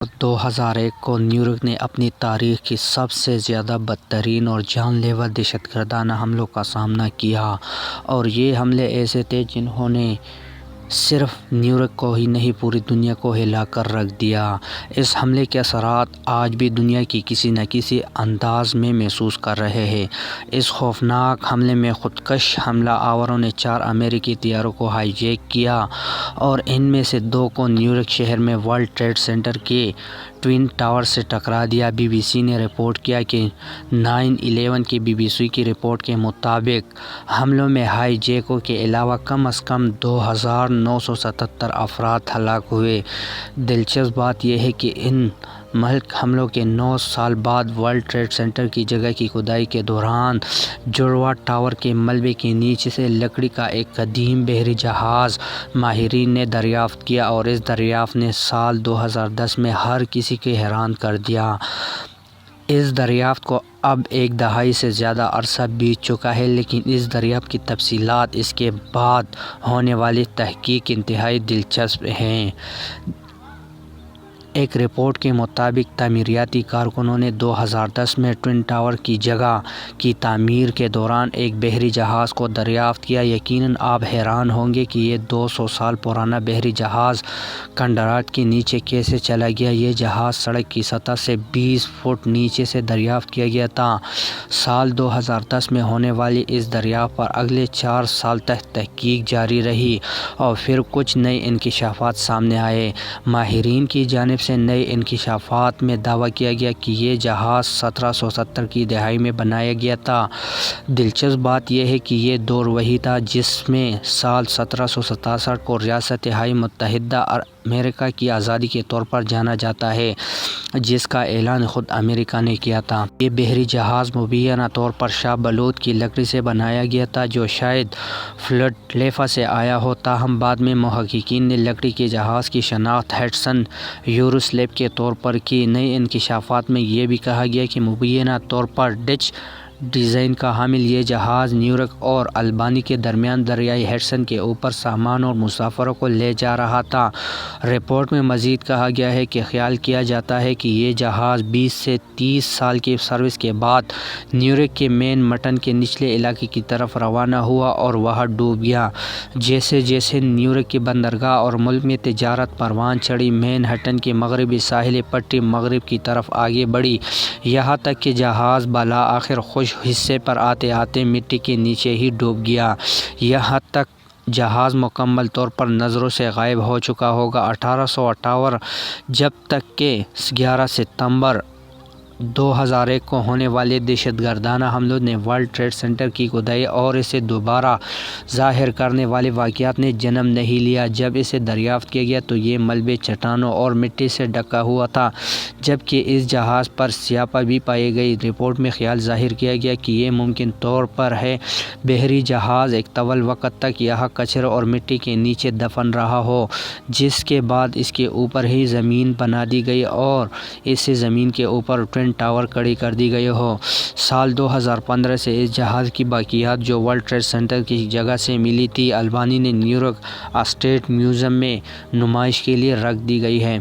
2001 کو نیویارک نے اپنی تاریخ کی سب سے زیادہ بدترین اور جان لیوا دہشت گردانہ حملوں کا سامنا کیا، اور یہ حملے ایسے تھے جنہوں نے صرف نیویارک کو ہی نہیں پوری دنیا کو ہلا کر رکھ دیا۔ اس حملے کے اثرات آج بھی دنیا کی کسی نہ کسی انداز میں محسوس کر رہے ہیں۔ اس خوفناک حملے میں خودکش حملہ آوروں نے 4 امریکی طیاروں کو ہائی جیک کیا اور ان میں سے 2 کو نیویارک شہر میں ورلڈ ٹریڈ سینٹر کے ٹوئن ٹاور سے ٹکرا دیا۔ بی بی سی نے رپورٹ کیا کہ 9/11 کی بی بی سی کی رپورٹ کے مطابق حملوں میں ہائی جیکوں کے علاوہ کم از کم 2,977 افراد ہلاک ہوئے۔ دلچسپ بات یہ ہے کہ ان مہلک حملوں کے 9 سال بعد ورلڈ ٹریڈ سینٹر کی جگہ کی کھدائی کے دوران جڑواں ٹاور کے ملبے کے نیچے سے لکڑی کا ایک قدیم بحری جہاز ماہرین نے دریافت کیا، اور اس دریافت نے سال 2010 میں ہر کسی کو حیران کر دیا۔ اس دریافت کو اب 1 دہائی سے زیادہ عرصہ بیت چکا ہے، لیکن اس دریافت کی تفصیلات اس کے بعد ہونے والی تحقیق انتہائی دلچسپ ہیں۔ ایک رپورٹ کے مطابق تعمیراتی کارکنوں نے 2010 میں ٹوئن ٹاور کی جگہ کی تعمیر کے دوران ایک بحری جہاز کو دریافت کیا۔ یقیناً آپ حیران ہوں گے کہ یہ 200 سال پرانا بحری جہاز کھنڈرات کے نیچے کیسے چلا گیا۔ یہ جہاز سڑک کی سطح سے 20 فٹ نیچے سے دریافت کیا گیا تھا۔ سال 2010 میں ہونے والی اس دریافت پر اگلے 4 سال تک تحقیق جاری رہی اور پھر کچھ نئے انکشافات سامنے آئے۔ ماہرین کی جانب سے نئے انکشافات میں دعویٰ کیا گیا کہ یہ جہاز 1770 کی دہائی میں بنایا گیا تھا۔ دلچسپ بات یہ ہے کہ یہ دور وہی تھا جس میں سال 1767 کو ریاستہائے متحدہ امریکہ کی آزادی کے طور پر جانا جاتا ہے، جس کا اعلان خود امریکہ نے کیا تھا۔ یہ بحری جہاز مبینہ طور پر شاہ بلوط کی لکڑی سے بنایا گیا تھا، جو شاید فلڈیلفیا سے آیا ہو۔ تاہم بعد میں محققین نے لکڑی کے جہاز کی شناخت ہڈسن یوروسلیپ کے طور پر کی۔ نئے انکشافات میں یہ بھی کہا گیا کہ مبینہ طور پر ڈچ ڈیزائن کا حامل یہ جہاز نیویارک اور البانی کے درمیان دریائے ہڈسن کے اوپر سامان اور مسافروں کو لے جا رہا تھا۔ رپورٹ میں مزید کہا گیا ہے کہ خیال کیا جاتا ہے کہ یہ جہاز 20 سے 30 سال کی سروس کے بعد نیویارک کے مین ہٹن کے نچلے علاقے کی طرف روانہ ہوا اور وہاں ڈوب گیا۔ جیسے جیسے نیویارک کی بندرگاہ اور ملک میں تجارت پروان چڑھی، مین ہٹن کی مغربی ساحلی پٹی مغرب کی طرف آگے بڑھی، یہاں تک کہ جہاز بالآخر خشک حصے پر آتے آتے مٹی کے نیچے ہی ڈوب گیا۔ یہاں تک جہاز مکمل طور پر نظروں سے غائب ہو چکا ہوگا۔ 1858 جب تک کہ 11 ستمبر 2001 کو ہونے والے دہشت گردانہ حملوں نے ورلڈ ٹریڈ سینٹر کی کھدائی اور اسے دوبارہ ظاہر کرنے والے واقعات نے جنم نہیں لیا۔ جب اسے دریافت کیا گیا تو یہ ملبے چٹانوں اور مٹی سے ڈھکا ہوا تھا، جبکہ اس جہاز پر سیاپیں بھی پائی گئی۔ رپورٹ میں خیال ظاہر کیا گیا کہ یہ ممکن طور پر ہے بحری جہاز ایک طویل وقت تک یہاں کچرے اور مٹی کے نیچے دفن رہا ہو، جس کے بعد اس کے اوپر ہی زمین بنا دی گئی اور اسے زمین کے اوپر ٹوئن ٹاور کھڑی کر دی گئی ہو۔ سال 2015 سے اس جہاز کی باقیات جو ورلڈ ٹریڈ سینٹر کی جگہ سے ملی تھی، البانی نے نیویارک اسٹیٹ میوزیم میں نمائش کے لیے رکھ دی گئی ہیں۔